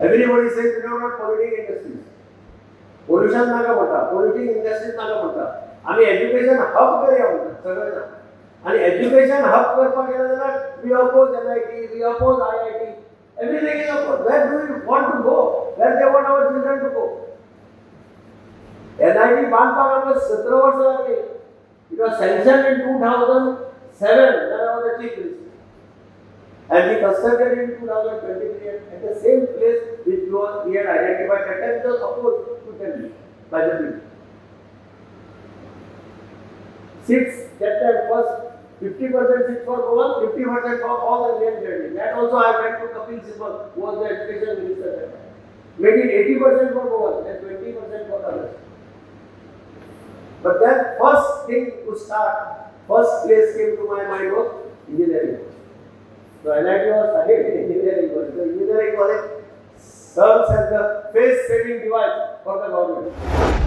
Everybody says we are not polluting industries. Pollution नाका म्हणटा, polluting industries नाका म्हणटा. आमी education hub करया म्हणटा सगळे जाण. आणि education hub करपाक गेले जाल्यार we oppose NIT, we oppose IIT. Everything is opposed. Where do we want to go? Where they want our children to go? NIT बांधपाक आमकां 17 वर्सां लागली. It was sanctioned in 2007 when I was a chief minister. And we constructed in 2023 at the same place which we had identified at that time, opposed to Delhi by the people. Seats that time first 50% seats for Goa, 50% for all the Indian territories. That also I went to Kapil Sibal, who was the education minister at that time. Made it 80% for Goa and 20% for others. But then first thing to start, first place came to my mind was engineering. So NIT was again engineering college. So engineering college serves as the face-saving device for the government.